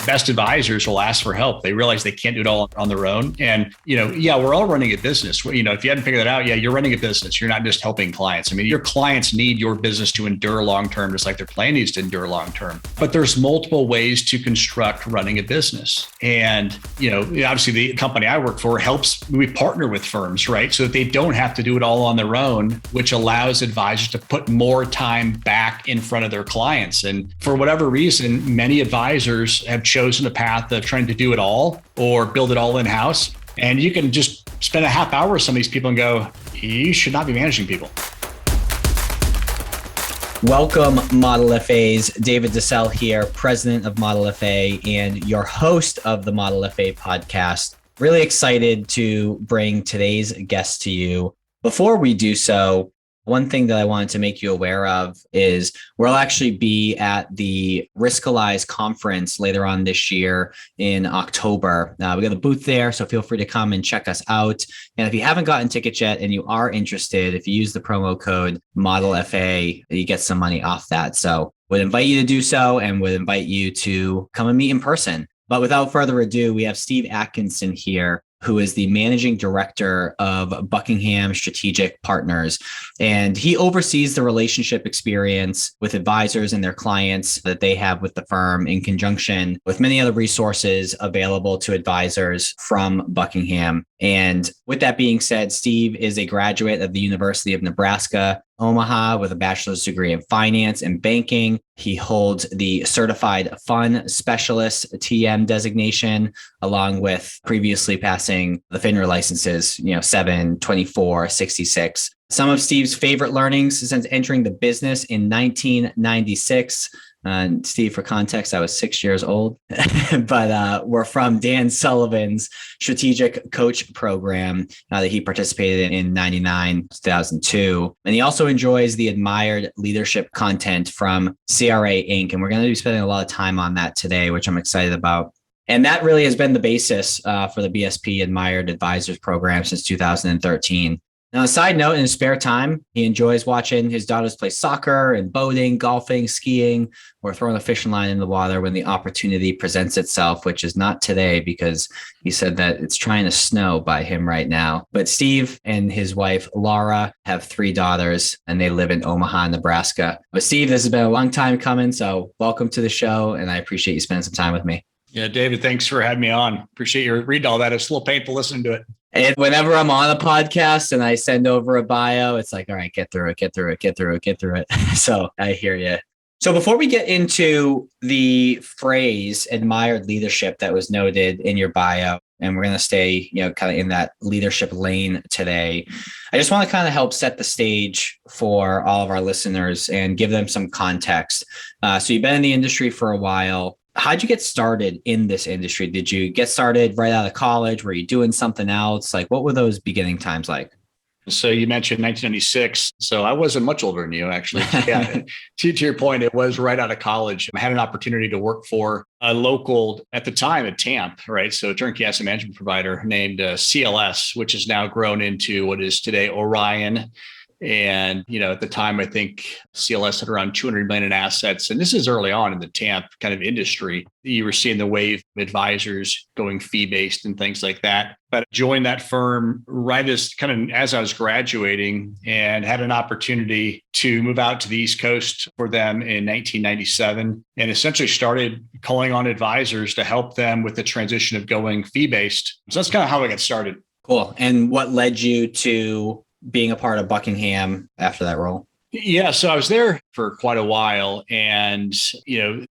best advisors will ask for help. They realize they can't do it all on their own. And, we're all running a business. If you hadn't figured that out, you're running a business. You're not just helping clients. I mean, your clients need your business to endure long-term, just like their plan needs to endure long-term. But there's multiple ways to construct running a business. And, obviously the company I work for we partner with firms, right? So that they don't have to do it all on their own, which allows advisors to put more time back in front of their clients. And for whatever reason, many advisors have chosen a path of trying to do it all or build it all in-house. And you can just spend a half hour with some of these people and go, you should not be managing people. Welcome, Model FAs. David DeSalle here, president of Model FA and your host of the Model FA podcast. Really excited to bring today's guest to you. Before we do so, one thing that I wanted to make you aware of is we'll actually be at the Riskalyze conference later on this year in October. We got a booth there, so feel free to come and check us out. And if you haven't gotten tickets yet and you are interested, if you use the promo code MODELFA, you get some money off that. So would invite you to do so and would invite you to come and meet in person. But without further ado, we have Steve Atkinson here, who is the managing director of Buckingham Strategic Partners. And he oversees the relationship experience with advisors and their clients that they have with the firm in conjunction with many other resources available to advisors from Buckingham. And with that being said, Steve is a graduate of the University of Nebraska, Omaha, with a bachelor's degree in finance and banking. He holds the Certified Fund Specialist TM designation, along with previously passing the FINRA licenses, 7, 24, 66. Some of Steve's favorite learnings since entering the business in 1996. Steve, for context, I was 6 years old, but we're from Dan Sullivan's strategic coach program that he participated in 99, 2002. And he also enjoys the admired leadership content from CRA Inc. And we're going to be spending a lot of time on that today, which I'm excited about. And that really has been the basis for the BSP Admired Advisors program since 2013. Now, a side note, in his spare time, he enjoys watching his daughters play soccer and boating, golfing, skiing, or throwing a fishing line in the water when the opportunity presents itself, which is not today because he said that it's trying to snow by him right now. But Steve and his wife, Laura, have 3 daughters, and they live in Omaha, Nebraska. But Steve, this has been a long time coming, so welcome to the show, and I appreciate you spending some time with me. Yeah, David, thanks for having me on. Appreciate you reading all that. It's a little painful listening to it. And whenever I'm on a podcast and I send over a bio, it's like, all right, get through it. So I hear you. So before we get into the phrase admired leadership that was noted in your bio, and we're going to stay, kind of in that leadership lane today, I just want to kind of help set the stage for all of our listeners and give them some context. So you've been in the industry for a while. How'd you get started in this industry? Did you get started right out of college? Were you doing something else? Like, what were those beginning times like? So you mentioned 1996. So I wasn't much older than you, actually. Yeah. to your point, it was right out of college. I had an opportunity to work for a local, at the time, a TAMP, right? So a turnkey asset management provider named CLS, which has now grown into what is today Orion. And, at the time, I think CLS had around 200 million in assets. And this is early on in the TAMP kind of industry. You were seeing the wave of advisors going fee-based and things like that. But I joined that firm right as I was graduating and had an opportunity to move out to the East Coast for them in 1997 and essentially started calling on advisors to help them with the transition of going fee-based. So that's kind of how I got started. Cool. And what led you to being a part of Buckingham after that role? Yeah. So I was there for quite a while. And,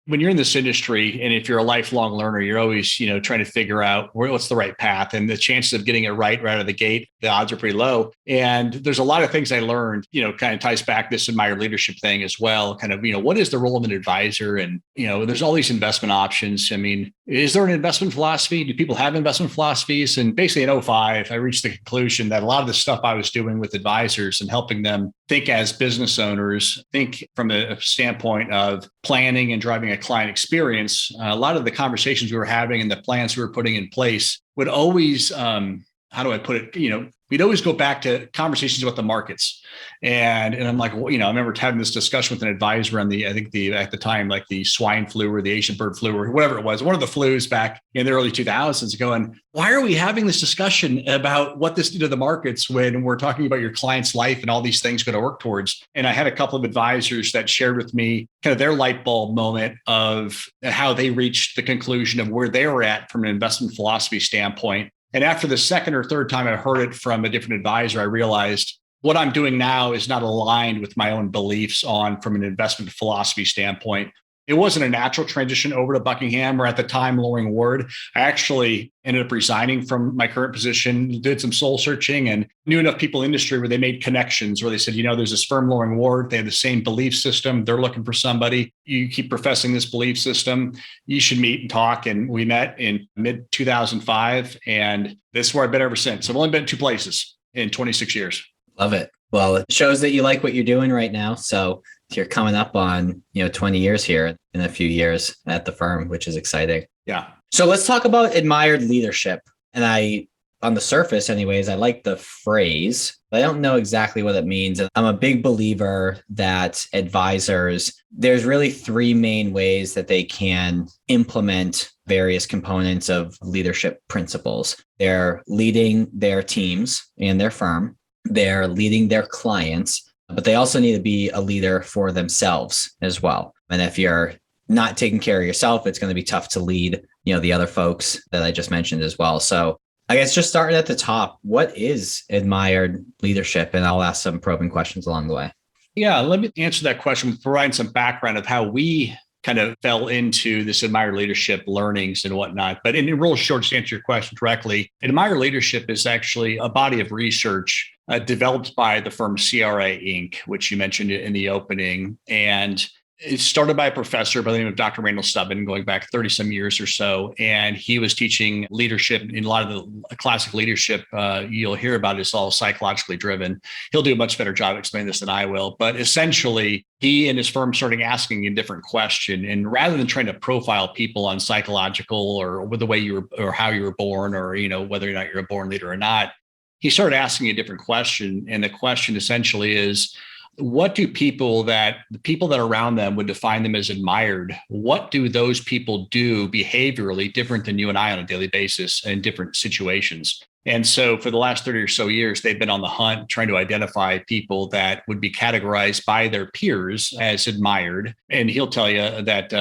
when you're in this industry and if you're a lifelong learner, you're always, trying to figure out what's the right path, and the chances of getting it right out of the gate, the odds are pretty low. And there's a lot of things I learned, kind of ties back this admired leadership thing as well. Kind of, what is the role of an advisor? And, there's all these investment options. I mean, is there an investment philosophy? Do people have investment philosophies? And basically in '05, I reached the conclusion that a lot of the stuff I was doing with advisors and helping them think as business owners, think from a standpoint of planning and driving a client experience, a lot of the conversations we were having and the plans we were putting in place would always, how do I put it, we'd always go back to conversations about the markets. And I'm like, well, I remember having this discussion with an advisor on at the time, like the swine flu or the Asian bird flu or whatever it was, one of the flus back in the early 2000s, going, why are we having this discussion about what this did to the markets when we're talking about your client's life and all these things going to work towards? And I had a couple of advisors that shared with me kind of their light bulb moment of how they reached the conclusion of where they were at from an investment philosophy standpoint. And after the second or third time I heard it from a different advisor, I realized what I'm doing now is not aligned with my own beliefs from an investment philosophy standpoint. It wasn't a natural transition over to Buckingham or at the time Loring Ward. I actually ended up resigning from my current position, did some soul searching and knew enough people in the industry where they made connections where they said, there's this firm Loring Ward. They have the same belief system. They're looking for somebody. You keep professing this belief system. You should meet and talk. And we met in mid 2005. And this is where I've been ever since. I've only been 2 places in 26 years. Love it. Well, it shows that you like what you're doing right now. So you're coming up on, 20 years here in a few years at the firm, which is exciting. Yeah. So let's talk about admired leadership. And on the surface anyways, I like the phrase, but I don't know exactly what it means. I'm a big believer that advisors, there's really 3 main ways that they can implement various components of leadership principles. They're leading their teams and their firm. They're leading their clients, but they also need to be a leader for themselves as well. And if you're not taking care of yourself, it's going to be tough to lead, the other folks that I just mentioned as well. So I guess just starting at the top, what is admired leadership? And I'll ask some probing questions along the way. Yeah, let me answer that question, providing some background of how we kind of fell into this admired leadership learnings and whatnot. But in real short, to answer your question directly, admired leadership is actually a body of research developed by the firm CRA Inc., which you mentioned in the opening. And it started by a professor by the name of Dr. Randall Stubben, going back 30 some years or so. And he was teaching leadership in a lot of the classic leadership you'll hear about is all psychologically driven. He'll do a much better job explaining this than I will. But essentially, he and his firm started asking a different question. And rather than trying to profile people on psychological or with the way you were or how you were born or, whether or not you're a born leader or not, he started asking a different question. And the question essentially is, what do the people that are around them would define them as admired? What do those people do behaviorally different than you and I on a daily basis in different situations? And so for the last 30 or so years, they've been on the hunt trying to identify people that would be categorized by their peers as admired. And he'll tell you that,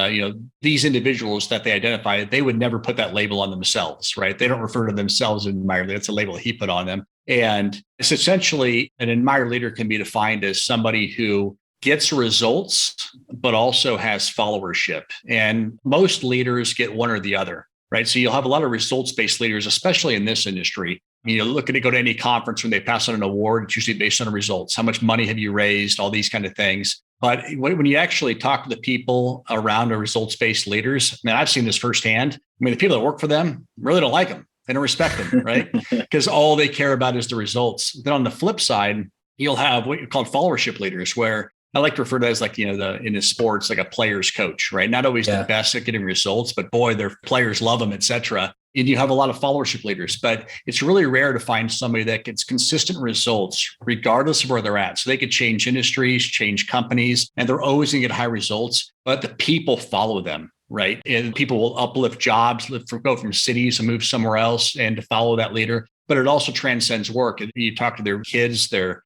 these individuals that they identify, they would never put that label on themselves, right? They don't refer to themselves as admired. That's a label he put on them. And it's essentially an admired leader can be defined as somebody who gets results, but also has followership. And most leaders get one or the other, right? So you'll have a lot of results-based leaders, especially in this industry. Look at it, go to any conference when they pass on an award, it's usually based on results. How much money have you raised? All these kind of things. But when you actually talk to the people around the results-based leaders, I've seen this firsthand. The people that work for them really don't like them. They don't respect them, right? Because all they care about is the results. Then on the flip side, you'll have what you call followership leaders, where I like to refer to as like, in the sports, like a player's coach, right? Not always the best at getting results, but boy, their players love them, et cetera. And you have a lot of followership leaders, but it's really rare to find somebody that gets consistent results regardless of where they're at. So they could change industries, change companies, and they're always going to get high results, but the people follow them. Right. And people will uplift jobs, go from cities and move somewhere else and to follow that leader. But it also transcends work. You talk to their kids, their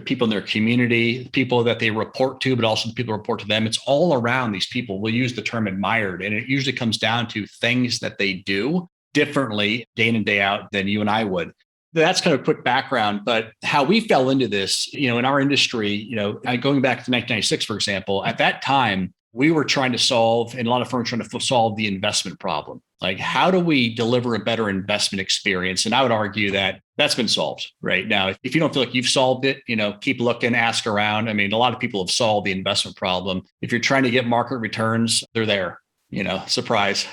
people in their community, people that they report to, but also the people who report to them. It's all around these people. We'll use the term admired. And it usually comes down to things that they do differently day in and day out than you and I would. That's kind of a quick background, but how we fell into this, in our industry, going back to 1996, for example, at that time, we were trying to solve, and a lot of firms trying to solve the investment problem. Like, how do we deliver a better investment experience? And I would argue that that's been solved right now. If you don't feel like you've solved it, keep looking, ask around. A lot of people have solved the investment problem. If you're trying to get market returns, they're there. surprise.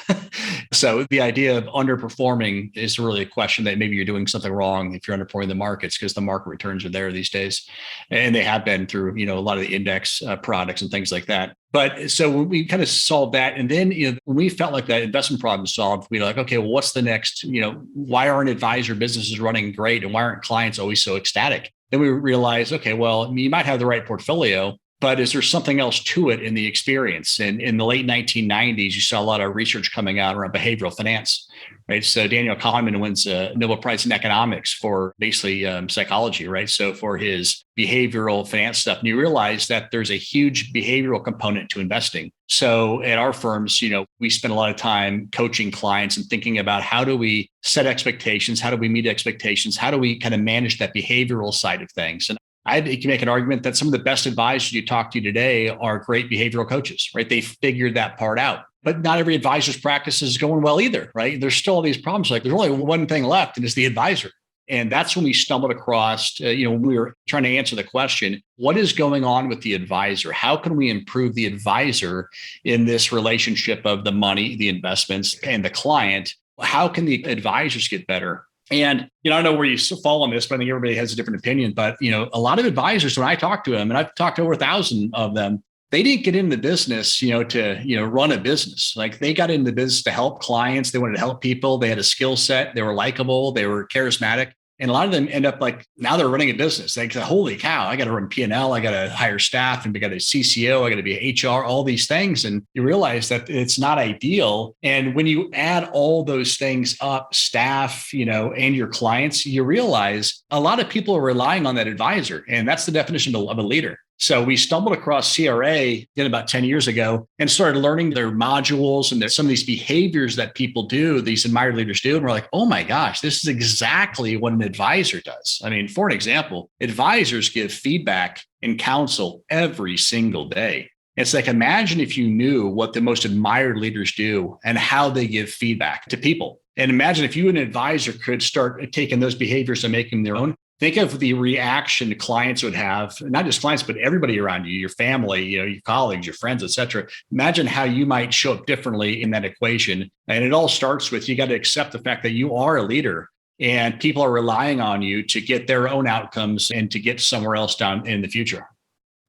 So the idea of underperforming is really a question that maybe you're doing something wrong if you're underperforming the markets, because the market returns are there these days. And they have been through, a lot of the index products and things like that. But so when we kind of solved that, and then, when we felt like that investment problem solved, we were like, okay, well, what's the next, why aren't advisor businesses running great? And why aren't clients always so ecstatic? Then we realized, okay, well, you might have the right portfolio, but is there something else to it in the experience? And in the late 1990s, you saw a lot of research coming out around behavioral finance, right? So Daniel Kahneman wins a Nobel Prize in economics for basically psychology, right? So for his behavioral finance stuff, and you realize that there's a huge behavioral component to investing. So at our firms, we spend a lot of time coaching clients and thinking about how do we set expectations? How do we meet expectations? How do we kind of manage that behavioral side of things? And I can make an argument that some of the best advisors you talk to today are great behavioral coaches, right? They figured that part out. But not every advisor's practice is going well either, right? There's still all these problems. Like there's only one thing left, and it's the advisor. And that's when we stumbled across, when we were trying to answer the question, what is going on with the advisor? How can we improve the advisor in this relationship of the money, the investments, and the client? How can the advisors get better? And, I don't know where you fall on this, but I think everybody has a different opinion. But, a lot of advisors, when I talk to them, and I've talked to over 1,000 of them, they didn't get into the business, to, run a business. Like they got into the business to help clients. They wanted to help people. They had a skill set. They were likable. They were charismatic. And a lot of them end up like, now they're running a business. They say, holy cow, I got to run P&L. I got to hire staff, and we got a CCO. I got to be HR, all these things. And you realize that it's not ideal. And when you add all those things up, staff, and your clients, you realize a lot of people are relying on that advisor. And that's the definition of a leader. So we stumbled across CRA about 10 years ago and started learning their modules and some of these behaviors that people do, these admired leaders do. And we're like, oh my gosh, this is exactly what an advisor does. I mean, for an example, advisors give feedback and counsel every single day. It's like, imagine if you knew what the most admired leaders do and how they give feedback to people. And imagine if you, an advisor, could start taking those behaviors and making them their own. Think of the reaction clients would have, not just clients, but everybody around you, your family, your colleagues, your friends, et cetera. Imagine how you might show up differently in that equation. And it all starts with, you got to accept the fact that you are a leader and people are relying on you to get their own outcomes and to get somewhere else down in the future.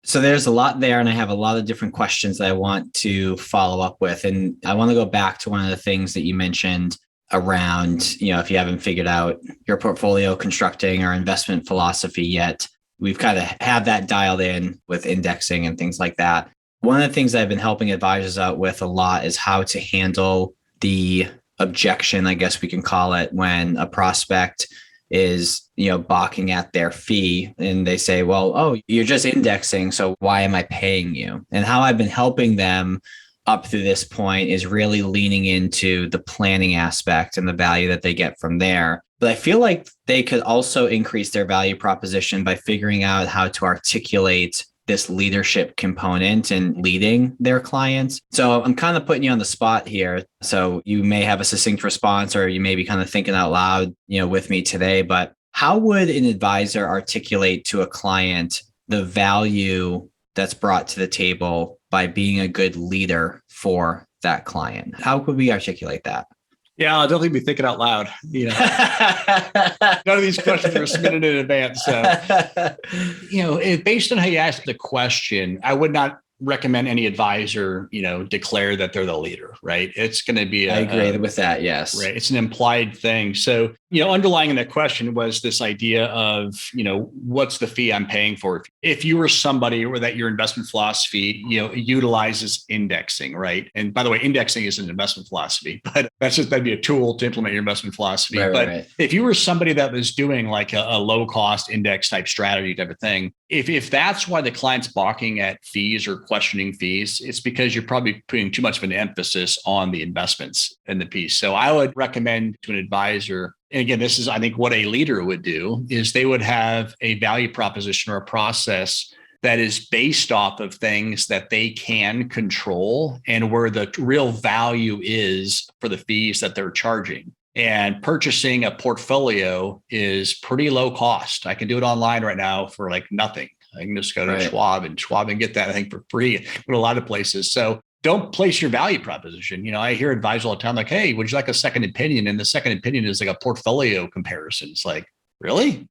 So there's a lot there, and I have a lot of different questions that I want to follow up with. And I want to go back to one of the things that you mentioned around, if you haven't figured out your portfolio constructing or investment philosophy yet, we've kind of had that dialed in with indexing and things like that. One of the things I've been helping advisors out with a lot is how to handle the objection, I guess we can call it, when a prospect is, balking at their fee and they say, well, oh, you're just indexing, so why am I paying you? And how I've been helping them up through this point is really leaning into the planning aspect and the value that they get from there. But I feel like they could also increase their value proposition by figuring out how to articulate this leadership component and leading their clients. So I'm kind of putting you on the spot here. So you may have a succinct response, or you may be kind of thinking out loud, with me today. But how would an advisor articulate to a client the value that's brought to the table by being a good leader for that client? How could we articulate that? Yeah, I'll definitely be thinking out loud. None of these questions are submitted in advance. So, based on how you asked the question, I would not recommend any advisor, declare that they're the leader, right? It's going to be I agree with that. Yes. Right. It's an implied thing. So, underlying in that question was this idea of, what's the fee I'm paying for? If you were somebody where that your investment philosophy, utilizes indexing, right? And by the way, indexing is an investment philosophy, but that'd be a tool to implement your investment philosophy. Right. If you were somebody that was doing like a low cost index type strategy type of thing, if that's why the client's balking at fees or questioning fees, it's because you're probably putting too much of an emphasis on the investments in the piece. So I would recommend to an advisor, and again, this is, I think, what a leader would do, is they would have a value proposition or a process that is based off of things that they can control and where the real value is for the fees that they're charging. And purchasing a portfolio is pretty low cost. I can do it online right now for like nothing. I can just go to Schwab and get that, I think, for free in a lot of places. So don't place your value proposition. I hear advisors all the time like, hey, would you like a second opinion? And the second opinion is like a portfolio comparison. It's like, really?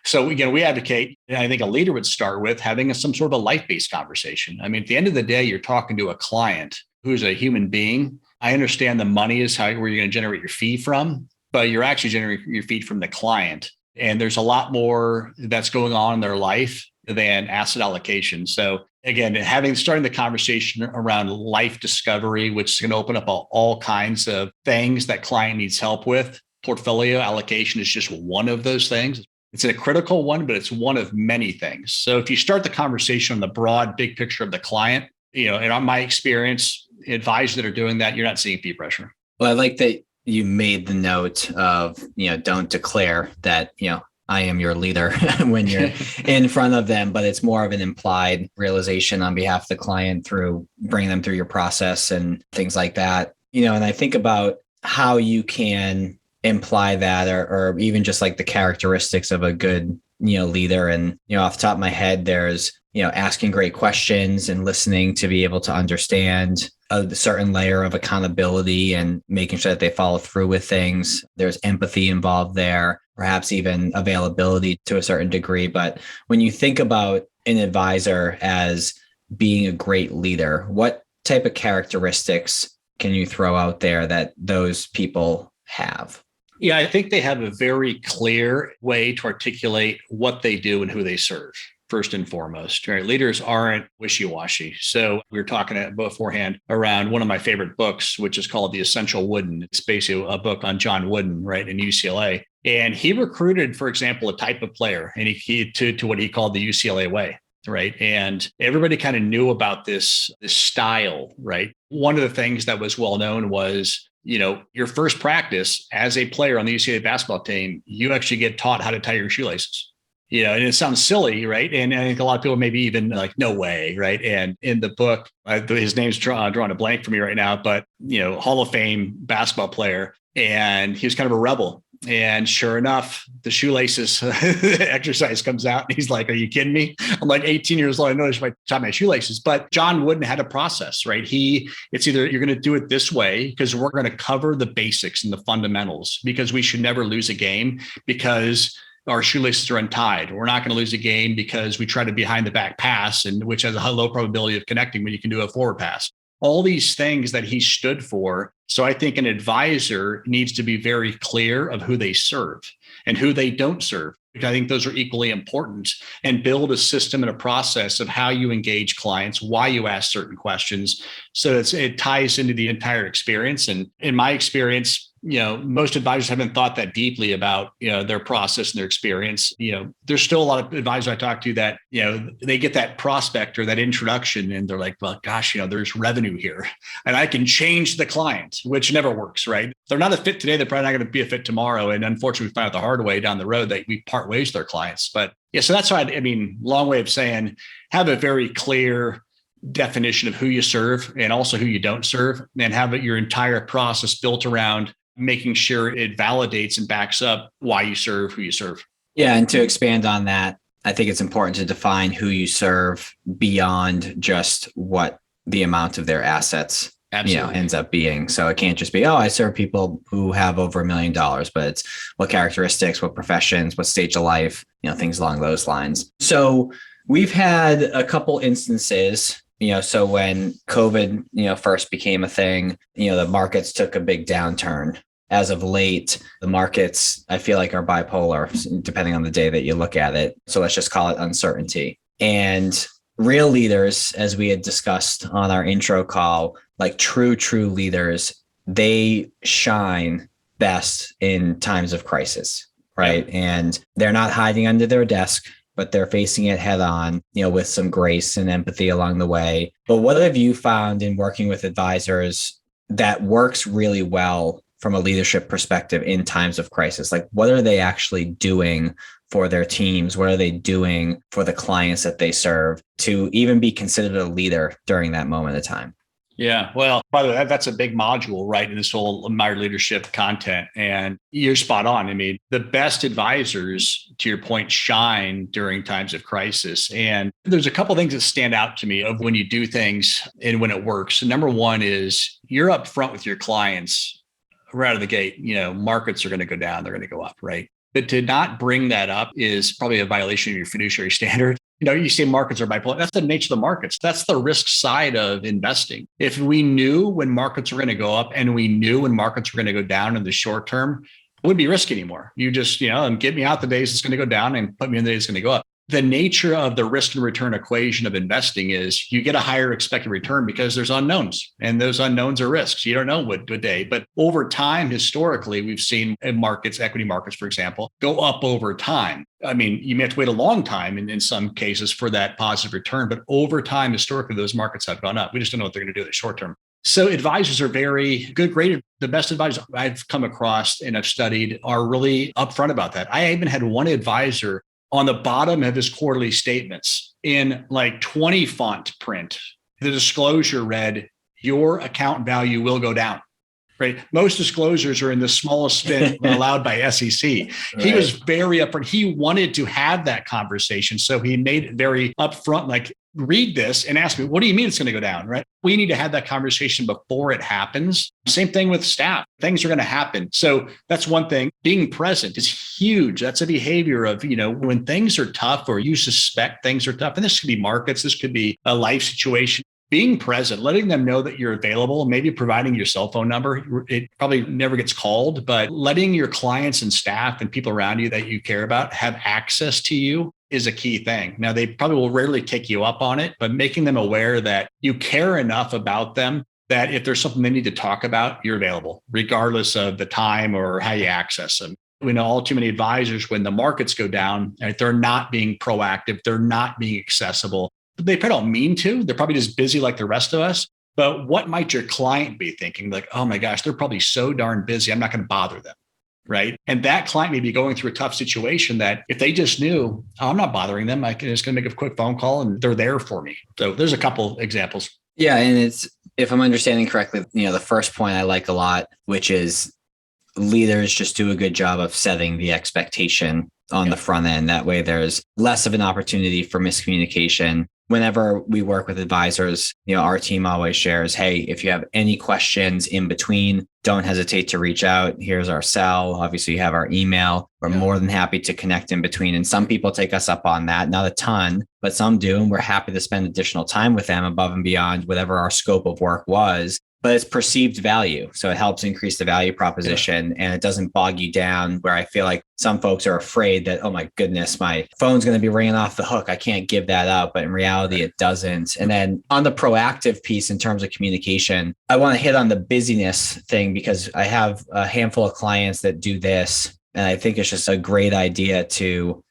So again, we advocate, and I think a leader would start with having some sort of a life-based conversation. I mean, at the end of the day, you're talking to a client who's a human being. I understand the money is where you're going to generate your fee from, but you're actually generating your fee from the client. And there's a lot more that's going on in their life than asset allocation. So again, starting the conversation around life discovery, which is going to open up all kinds of things that client needs help with. Portfolio allocation is just one of those things. It's a critical one, but it's one of many things. So if you start the conversation on the broad, big picture of the client, and on my experience, advisors that are doing that, you're not seeing fee pressure. Well, I like that you made the note of, don't declare that, I am your leader when you're in front of them, but it's more of an implied realization on behalf of the client through bringing them through your process and things like that. And I think about how you can imply that or even just like the characteristics of a good, leader. And, off the top of my head, there's, asking great questions and listening to be able to understand a certain layer of accountability and making sure that they follow through with things. There's empathy involved there, perhaps even availability to a certain degree. But when you think about an advisor as being a great leader, what type of characteristics can you throw out there that those people have? Yeah, I think they have a very clear way to articulate what they do and who they serve. First and foremost, right? Leaders aren't wishy-washy. So we were talking beforehand around one of my favorite books, which is called The Essential Wooden. It's basically a book on John Wooden, right, in UCLA. And he recruited, for example, a type of player, and he to what he called the UCLA way, right? And everybody kind of knew about this style, right? One of the things that was well known was, your first practice as a player on the UCLA basketball team, you actually get taught how to tie your shoelaces. And it sounds silly, right? And I think a lot of people maybe even like, no way, right? And in the book, his name's drawn a blank for me right now, but, Hall of Fame basketball player. And he was kind of a rebel. And sure enough, the shoelaces exercise comes out. And he's like, are you kidding me? I'm like 18 years old. I know I should tie my shoelaces. But John Wooden had a process, right? It's either you're going to do it this way because we're going to cover the basics and the fundamentals because we should never lose a game because our shoelaces are untied. We're not going to lose a game because we try to behind the back pass, and which has a low probability of connecting when you can do a forward pass. All these things that he stood for. So I think an advisor needs to be very clear of who they serve and who they don't serve. I think those are equally important, and build a system and a process of how you engage clients, why you ask certain questions. So it ties into the entire experience. And in my experience, most advisors haven't thought that deeply about, their process and their experience. There's still a lot of advisors I talk to that, they get that prospect or that introduction and they're like, well, gosh, there's revenue here and I can change the client, which never works, right? If they're not a fit today, they're probably not going to be a fit tomorrow. And unfortunately, we find out the hard way down the road that we part ways with our clients. But yeah, so that's why, long way of saying, have a very clear definition of who you serve and also who you don't serve, and have your entire process built around making sure it validates and backs up why you serve, who you serve. Yeah. And to expand on that, I think it's important to define who you serve beyond just what the amount of their assets ends up being. So it can't just be, I serve people who have over $1 million, but it's what characteristics, what professions, what stage of life, things along those lines. So we've had a couple instances, so when COVID, first became a thing, the markets took a big downturn. As of late, the markets, I feel like, are bipolar, depending on the day that you look at it. So let's just call it uncertainty. And real leaders, as we had discussed on our intro call, like true leaders, they shine best in times of crisis, right? Yeah. And they're not hiding under their desk, but they're facing it head on, with some grace and empathy along the way. But what have you found in working with advisors that works really well from a leadership perspective in times of crisis? Like, what are they actually doing for their teams? What are they doing for the clients that they serve to even be considered a leader during that moment of time? Yeah. Well, by the way, that's a big module, right? In this whole admired leadership content. And you're spot on. I mean, the best advisors, to your point, shine during times of crisis. And there's a couple of things that stand out to me of when you do things and when it works. Number one is you're upfront with your clients right out of the gate. Markets are going to go down, they're going to go up, right? But to not bring that up is probably a violation of your fiduciary standard. You say markets are bipolar. That's the nature of the markets. That's the risk side of investing. If we knew when markets were going to go up and we knew when markets were going to go down in the short term, it wouldn't be risky anymore. You just, get me out the days it's going to go down and put me in the days it's going to go up. The nature of the risk and return equation of investing is you get a higher expected return because there's unknowns, and those unknowns are risks. You don't know what day, but over time, historically, we've seen markets, equity markets, for example, go up over time. I mean, you may have to wait a long time in some cases for that positive return, but over time, historically, those markets have gone up. We just don't know what they're going to do in the short term. So advisors are very good, great. The best advisors I've come across and I've studied are really upfront about that. I even had one advisor on the bottom of his quarterly statements in like 20 font print, the disclosure read, your account value will go down, right? Most disclosures are in the smallest font allowed by SEC. Right. He was very upfront. He wanted to have that conversation. So he made it very upfront, like, read this and ask me, what do you mean it's going to go down, right? We need to have that conversation before it happens. Same thing with staff. Things are going to happen. So that's one thing. Being present is huge. That's a behavior of, when things are tough or you suspect things are tough, and this could be markets, this could be a life situation. Being present, letting them know that you're available, maybe providing your cell phone number. It probably never gets called, but letting your clients and staff and people around you that you care about have access to you is a key thing. Now, they probably will rarely take you up on it, but making them aware that you care enough about them that if there's something they need to talk about, you're available, regardless of the time or how you access them. We know all too many advisors, when the markets go down, right, they're not being proactive, they're not being accessible. They probably don't mean to. They're probably just busy like the rest of us. But what might your client be thinking? Like, oh my gosh, they're probably so darn busy, I'm not going to bother them. Right. And that client may be going through a tough situation that if they just knew, oh, I'm not bothering them, I can just going to make a quick phone call and they're there for me. So there's a couple examples. Yeah. And it's, if I'm understanding correctly, the first point I like a lot, which is leaders just do a good job of setting the expectation on the front end. That way there's less of an opportunity for miscommunication. Whenever we work with advisors, our team always shares, hey, if you have any questions in between, don't hesitate to reach out. Here's our cell. Obviously, you have our email. We're more than happy to connect in between. And some people take us up on that, not a ton, but some do. And we're happy to spend additional time with them above and beyond whatever our scope of work was. But it's perceived value. So it helps increase the value proposition and it doesn't bog you down where I feel like some folks are afraid that, oh my goodness, my phone's going to be ringing off the hook. I can't give that up. But in reality, it doesn't. And then on the proactive piece in terms of communication, I want to hit on the busyness thing because I have a handful of clients that do this. And I think it's just a great idea to,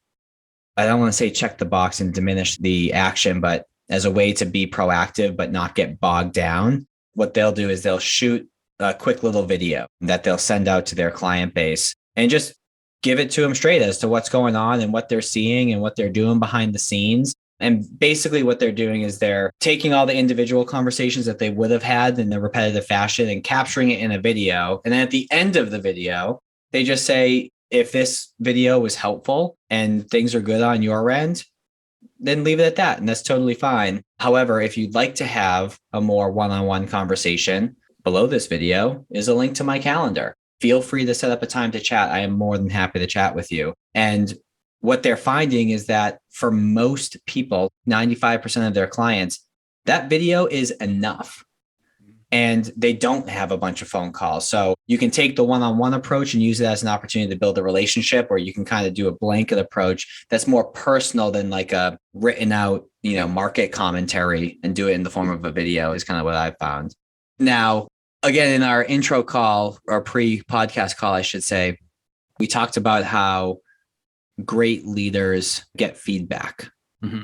I don't want to say check the box and diminish the action, but as a way to be proactive, but not get bogged down. What they'll do is they'll shoot a quick little video that they'll send out to their client base and just give it to them straight as to what's going on and what they're seeing and what they're doing behind the scenes. And basically what they're doing is they're taking all the individual conversations that they would have had in a repetitive fashion and capturing it in a video. And then at the end of the video, they just say, if this video was helpful and things are good on your end, then leave it at that. And that's totally fine. However, if you'd like to have a more one-on-one conversation, below this video is a link to my calendar. Feel free to set up a time to chat. I am more than happy to chat with you. And what they're finding is that for most people, 95% of their clients, that video is enough. And they don't have a bunch of phone calls. So you can take the one-on-one approach and use it as an opportunity to build a relationship, or you can kind of do a blanket approach that's more personal than like a written out, market commentary, and do it in the form of a video is kind of what I've found. Now, again, in our intro call or pre-podcast call, I should say, we talked about how great leaders get feedback. Mm-hmm.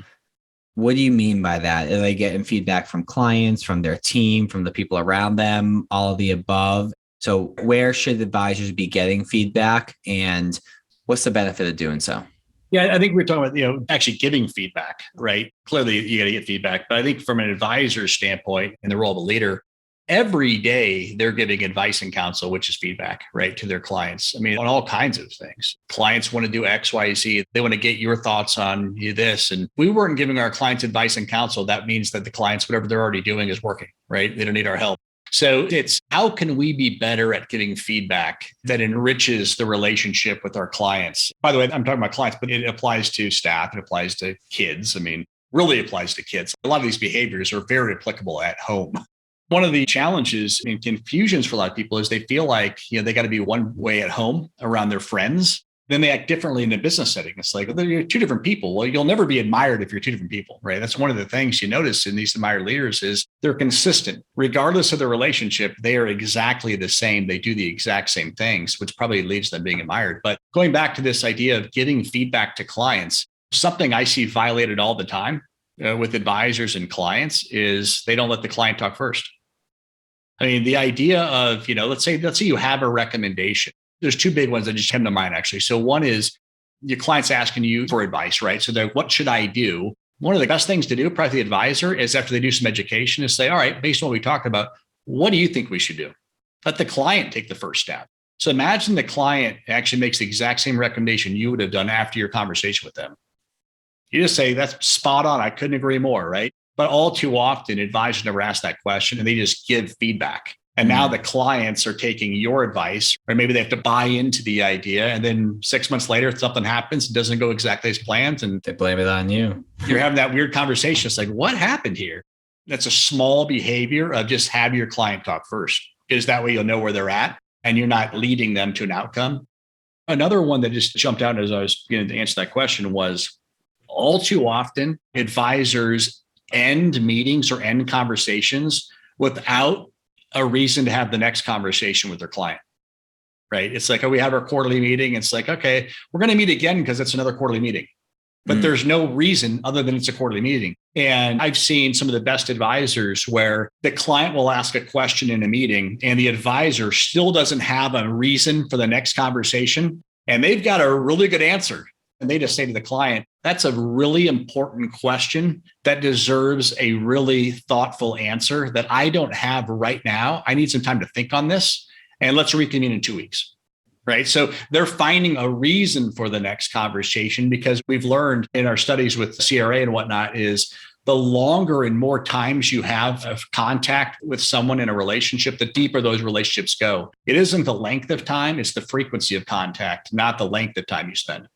What do you mean by that? Are they getting feedback from clients, from their team, from the people around them, all of the above? So where should advisors be getting feedback and what's the benefit of doing so? Yeah, I think we're talking about, actually giving feedback, right? Clearly you got to get feedback, but I think from an advisor standpoint in the role of a leader, every day they're giving advice and counsel, which is feedback, right, to their clients. I mean, on all kinds of things. Clients want to do X, Y, Z. They want to get your thoughts on this. And we weren't giving our clients advice and counsel. That means that the clients, whatever they're already doing is working, right? They don't need our help. So it's how can we be better at giving feedback that enriches the relationship with our clients? By the way, I'm talking about clients, but it applies to staff. It applies to kids. I mean, really applies to kids. A lot of these behaviors are very applicable at home. One of the challenges and confusions for a lot of people is they feel like, they got to be one way at home around their friends. Then they act differently in a business setting. It's like, well, you're two different people. Well, you'll never be admired if you're two different people, right? That's one of the things you notice in these admired leaders is they're consistent. Regardless of the relationship, they are exactly the same. They do the exact same things, which probably leads to them being admired. But going back to this idea of giving feedback to clients, something I see violated all the time with advisors and clients is they don't let the client talk first. I mean, the idea of, let's say you have a recommendation. There's two big ones that just came to mind, actually. So one is your client's asking you for advice, right? So they're, what should I do? One of the best things to do, probably the advisor, is after they do some education is say, all right, based on what we talked about, what do you think we should do? Let the client take the first step. So imagine the client actually makes the exact same recommendation you would have done after your conversation with them. You just say, that's spot on. I couldn't agree more, right? But all too often, advisors never ask that question and they just give feedback. And now the clients are taking your advice, or maybe they have to buy into the idea. And then 6 months later, something happens, it doesn't go exactly as planned. And they blame it on you. You're having that weird conversation. It's like, what happened here? That's a small behavior of just have your client talk first, because that way you'll know where they're at and you're not leading them to an outcome. Another one that just jumped out as I was beginning to answer that question was all too often, advisors end meetings or end conversations without a reason to have the next conversation with their client, right? It's like, we have our quarterly meeting. It's like, okay, we're going to meet again because it's another quarterly meeting. But there's no reason other than it's a quarterly meeting. And I've seen some of the best advisors where the client will ask a question in a meeting and the advisor still doesn't have a reason for the next conversation. And they've got a really good answer. And they just say to the client, that's a really important question that deserves a really thoughtful answer that I don't have right now. I need some time to think on this, and let's reconvene in 2 weeks. Right. So they're finding a reason for the next conversation, because we've learned in our studies with CRA and whatnot is the longer and more times you have of contact with someone in a relationship, the deeper those relationships go. It isn't the length of time, it's the frequency of contact, not the length of time you spend.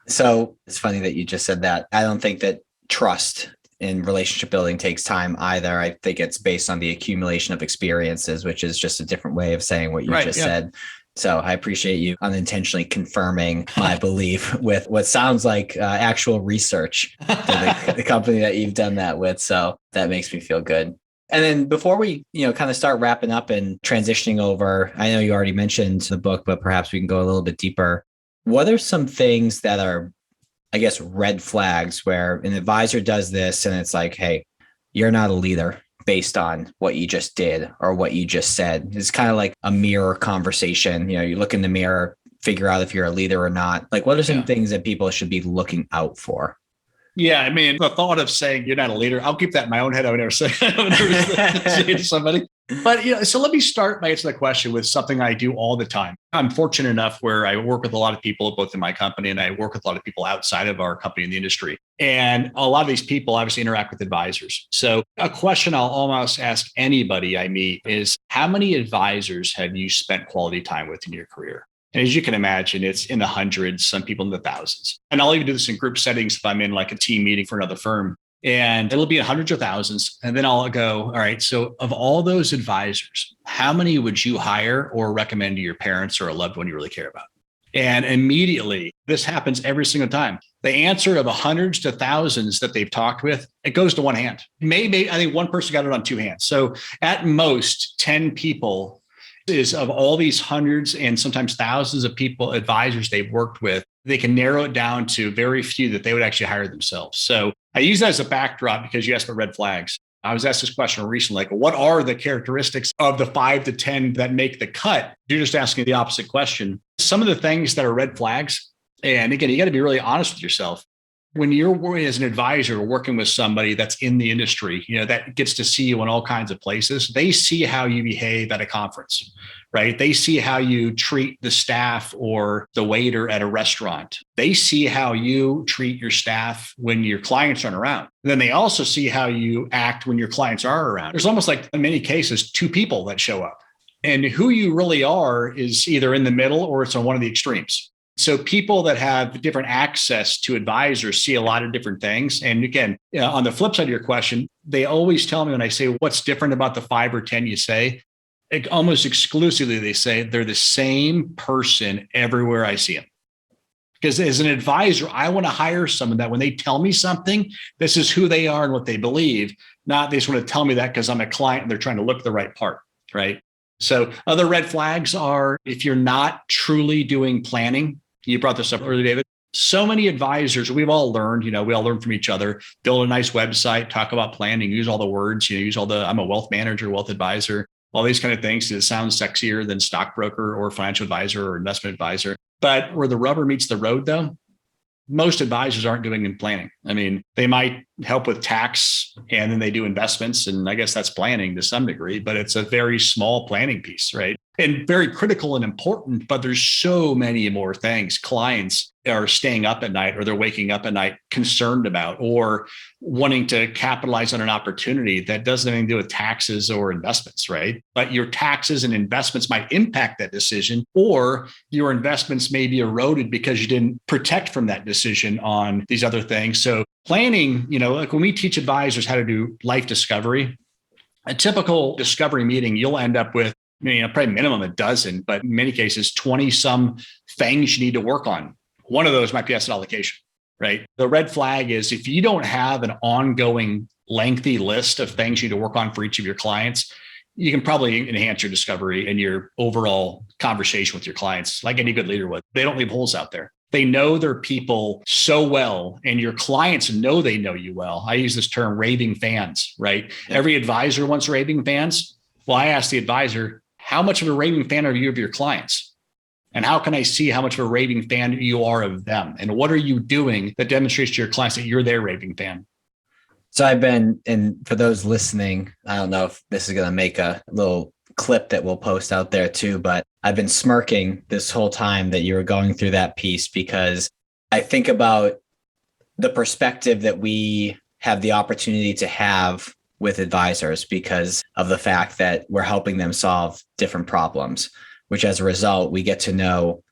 So it's funny that you just said that. I don't think that trust in relationship building takes time either. I think it's based on the accumulation of experiences, which is just a different way of saying what you just said. So I appreciate you unintentionally confirming my belief with what sounds like actual research to the company that you've done that with. So that makes me feel good. And then before we, kind of start wrapping up and transitioning over, I know you already mentioned the book, but perhaps we can go a little bit deeper. What are some things that are, I guess, red flags where an advisor does this and it's like, hey, you're not a leader based on what you just did or what you just said? It's kind of like a mirror conversation. You look in the mirror, figure out if you're a leader or not. Like, what are some things that people should be looking out for? Yeah, I mean, the thought of saying you're not a leader, I'll keep that in my own head. I would never say it to somebody. But, so let me start by answering the question with something I do all the time. I'm fortunate enough where I work with a lot of people, both in my company, and I work with a lot of people outside of our company in the industry. And a lot of these people obviously interact with advisors. So a question I'll almost ask anybody I meet is, how many advisors have you spent quality time with in your career? And as you can imagine, it's in the hundreds, some people in the thousands. And I'll even do this in group settings if I'm in like a team meeting for another firm. And it'll be in hundreds of thousands. And then I'll go, all right, so of all those advisors, how many would you hire or recommend to your parents or a loved one you really care about? And immediately, this happens every single time. The answer of the hundreds to thousands that they've talked with, it goes to one hand. Maybe, I think one person got it on two hands. So at most 10 people is of all these hundreds and sometimes thousands of people, advisors they've worked with, they can narrow it down to very few that they would actually hire themselves. So I use that as a backdrop because you asked about red flags. I was asked this question recently, like, what are the characteristics of the 5 to 10 that make the cut? You're just asking the opposite question. Some of the things that are red flags, and again, you got to be really honest with yourself. when you're as an advisor working with somebody that's in the industry, that gets to see you in all kinds of places, they see how you behave at a conference, right? They see how you treat the staff or the waiter at a restaurant. They see how you treat your staff when your clients aren't around. Then they also see how you act when your clients are around. There's almost like, in many cases, two people that show up. And who you really are is either in the middle or it's on one of the extremes. So people that have different access to advisors see a lot of different things. And again, on the flip side of your question, they always tell me when I say, what's different about the 5 or 10 you say, almost exclusively, they say they're the same person everywhere I see them. Because as an advisor, I want to hire someone that when they tell me something, this is who they are and what they believe, not they just want to tell me that because I'm a client and they're trying to look the right part, right? So other red flags are if you're not truly doing planning. You brought this up earlier, David. So many advisors, we've all learned, we all learn from each other, build a nice website, talk about planning, use all the words, use all I'm a wealth manager, wealth advisor, all these kind of things. It sounds sexier than stockbroker or financial advisor or investment advisor. But where the rubber meets the road, though, most advisors aren't doing in planning. I mean, they might help with tax and then they do investments. And I guess that's planning to some degree, but it's a very small planning piece, right? And very critical and important, but there's so many more things clients are staying up at night or they're waking up at night concerned about or wanting to capitalize on an opportunity that doesn't have anything to do with taxes or investments, right? But your taxes and investments might impact that decision, or your investments may be eroded because you didn't protect from that decision on these other things. So planning, like when we teach advisors how to do life discovery, a typical discovery meeting, you'll end up with probably minimum a dozen, but in many cases, 20 some things you need to work on. One of those might be asset allocation, right? The red flag is if you don't have an ongoing lengthy list of things you need to work on for each of your clients, you can probably enhance your discovery and your overall conversation with your clients, like any good leader would. They don't leave holes out there. They know their people so well, and your clients know they know you well. I use this term raving fans, right? Every advisor wants raving fans. Well, I asked the advisor, how much of a raving fan are you of your clients? And how can I see how much of a raving fan you are of them? And what are you doing that demonstrates to your clients that you're their raving fan? So I've been, and for those listening, I don't know if this is going to make a little clip that we'll post out there too, but I've been smirking this whole time that you were going through that piece because I think about the perspective that we have the opportunity to have with advisors because of the fact that we're helping them solve different problems, which as a result, we get to know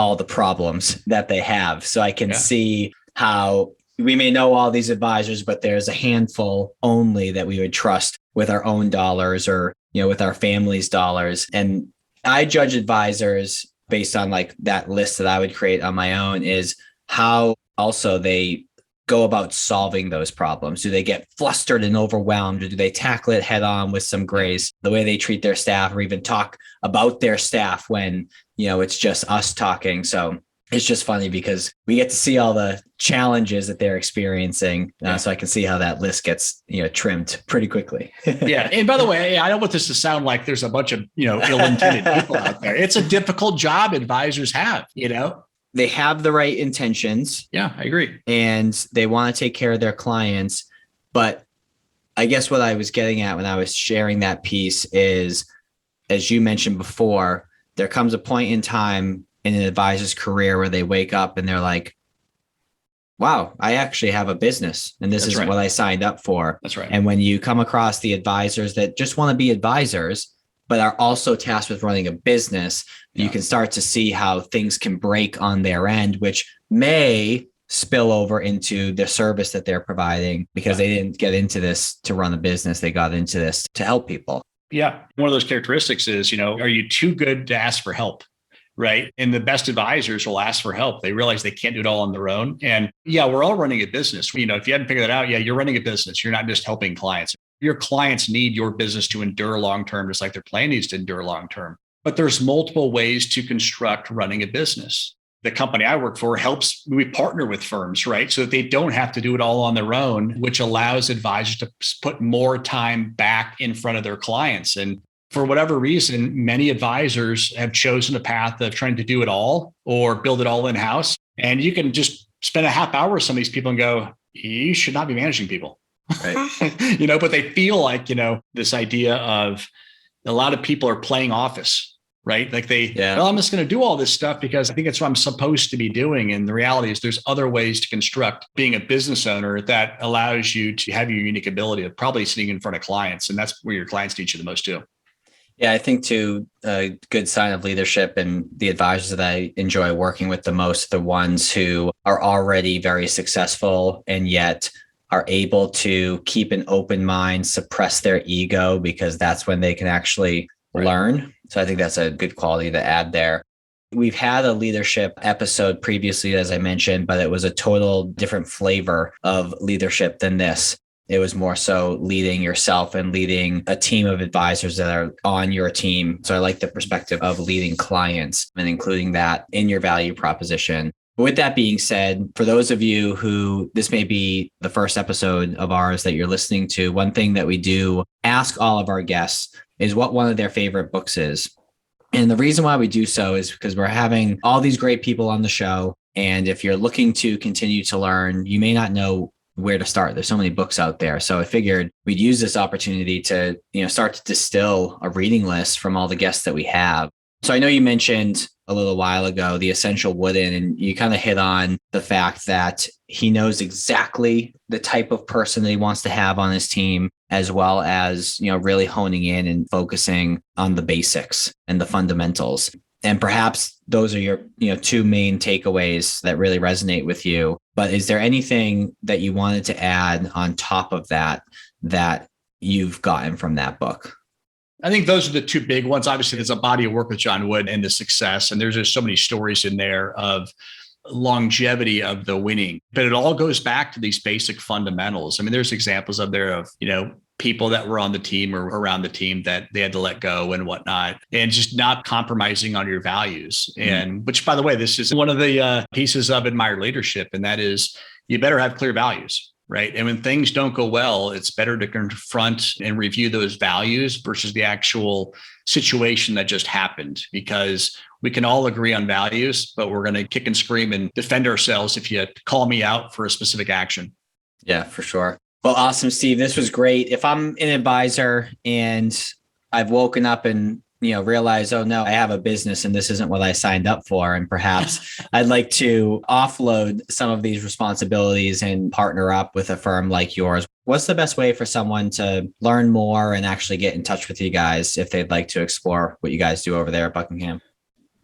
all the problems that they have. So I can see how we may know all these advisors, but there's a handful only that we would trust with our own dollars or, with our family's dollars. And I judge advisors based on like that list that I would create on my own is how also they go about solving those problems. Do they get flustered and overwhelmed, or do they tackle it head on with some grace? The way they treat their staff or even talk about their staff when, it's just us talking. So it's just funny because we get to see all the challenges that they're experiencing. So I can see how that list gets, trimmed pretty quickly. Yeah. And by the way, I don't want this to sound like there's a bunch of, ill-intended people out there. It's a difficult job advisors have, They have the right intentions. Yeah, I agree. And they want to take care of their clients. But I guess what I was getting at when I was sharing that piece is, as you mentioned before, there comes a point in time in an advisor's career where they wake up and they're like, wow, I actually have a business and this is what I signed up for. That's right. And when you come across the advisors that just want to be advisors, but are also tasked with running a business, you can start to see how things can break on their end, which may spill over into the service that they're providing because they didn't get into this to run a business. They got into this to help people. Yeah. One of those characteristics is, are you too good to ask for help? Right. And the best advisors will ask for help. They realize they can't do it all on their own. And we're all running a business. If you hadn't figured that out, you're running a business. You're not just helping clients. Your clients need your business to endure long-term, just like their plan needs to endure long-term. But there's multiple ways to construct running a business. The company I work for we partner with firms, right? So that they don't have to do it all on their own, which allows advisors to put more time back in front of their clients. And for whatever reason, many advisors have chosen a path of trying to do it all or build it all in-house. And you can just spend a half hour with some of these people and go, you should not be managing people. Right. But they feel like, this idea of a lot of people are playing office, right? Like well, I'm just going to do all this stuff because I think it's what I'm supposed to be doing. And the reality is there's other ways to construct being a business owner that allows you to have your unique ability of probably sitting in front of clients. And that's where your clients teach you the most too. Yeah, I think too, a good sign of leadership and the advisors that I enjoy working with the most, the ones who are already very successful and yet are able to keep an open mind, suppress their ego, because that's when they can actually learn. So I think that's a good quality to add there. We've had a leadership episode previously, as I mentioned, but it was a total different flavor of leadership than this. It was more so leading yourself and leading a team of advisors that are on your team. So I like the perspective of leading clients and including that in your value proposition. With that being said, for those of you who this may be the first episode of ours that you're listening to, one thing that we do ask all of our guests is what one of their favorite books is. And the reason why we do so is because we're having all these great people on the show. And if you're looking to continue to learn, you may not know where to start. There's so many books out there. So I figured we'd use this opportunity to, start to distill a reading list from all the guests that we have. So I know you mentioned a little while ago the Essential Wooden, and you kind of hit on the fact that he knows exactly the type of person that he wants to have on his team, as well as, really honing in and focusing on the basics and the fundamentals. And perhaps those are your, two main takeaways that really resonate with you. But is there anything that you wanted to add on top of that you've gotten from that book? I think those are the two big ones. Obviously, there's a body of work with John Wood and the success, and there's just so many stories in there of longevity of the winning. But it all goes back to these basic fundamentals. I mean, there's examples up there of, people that were on the team or around the team that they had to let go and whatnot, and just not compromising on your values. And which, by the way, this is one of the pieces of admired leadership, and that is you better have clear values. Right. And when things don't go well, it's better to confront and review those values versus the actual situation that just happened, because we can all agree on values, but we're going to kick and scream and defend ourselves if you call me out for a specific action. Yeah, for sure. Well, awesome, Steve. This was great. If I'm an advisor and I've woken up and realize, oh no, I have a business and this isn't what I signed up for, and perhaps I'd like to offload some of these responsibilities and partner up with a firm like yours, what's the best way for someone to learn more and actually get in touch with you guys if they'd like to explore what you guys do over there at Buckingham?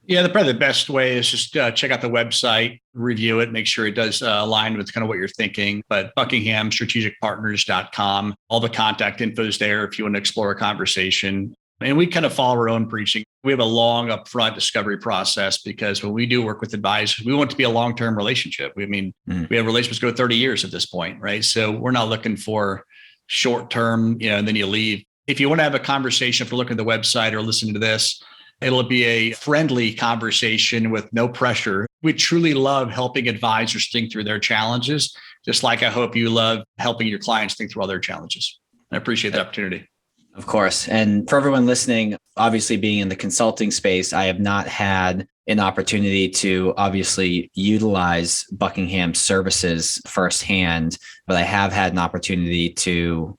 Yeah, probably the best way is just check out the website, review it, make sure it does align with kind of what you're thinking. But buckinghamstrategicpartners.com, all the contact info is there if you want to explore a conversation. And we kind of follow our own preaching. We have a long upfront discovery process, because when we do work with advisors, we want it to be a long-term relationship. We have relationships go 30 years at this point, right? So we're not looking for short-term, and then you leave. If you want to have a conversation, if you're looking at the website or listening to this, it'll be a friendly conversation with no pressure. We truly love helping advisors think through their challenges, just like I hope you love helping your clients think through all their challenges. I appreciate the opportunity. Of course. And for everyone listening, obviously being in the consulting space, I have not had an opportunity to obviously utilize Buckingham services firsthand, but I have had an opportunity to,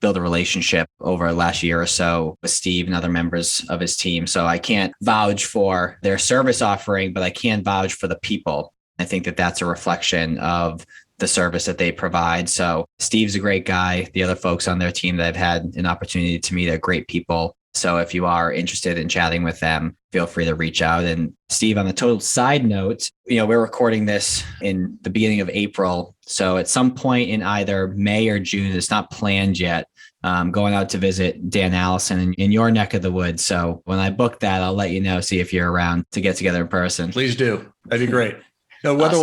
build a relationship over the last year or so with Steve and other members of his team. So I can't vouch for their service offering, but I can vouch for the people. I think that that's a reflection of the service that they provide. So Steve's a great guy. The other folks on their team that I've had an opportunity to meet are great people. So if you are interested in chatting with them, feel free to reach out. And Steve, on a total side note, we're recording this in the beginning of April. So at some point in either May or June, it's not planned yet, going out to visit Dan Allison in your neck of the woods. So when I book that, I'll let you know, see if you're around to get together in person. Please do. That'd be great. The weather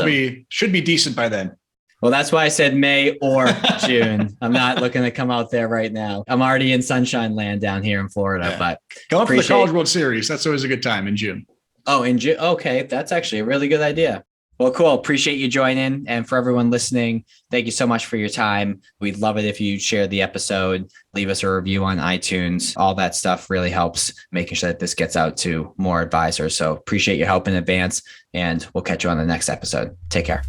should be decent by then. Well, that's why I said May or June. I'm not looking to come out there right now. I'm already in sunshine land down here in Florida, but come up for the College World Series. That's always a good time in June. Oh, in June. Okay. That's actually a really good idea. Well, cool. Appreciate you joining. And for everyone listening, thank you so much for your time. We'd love it if you share the episode, leave us a review on iTunes. All that stuff really helps making sure that this gets out to more advisors. So appreciate your help in advance, and we'll catch you on the next episode. Take care.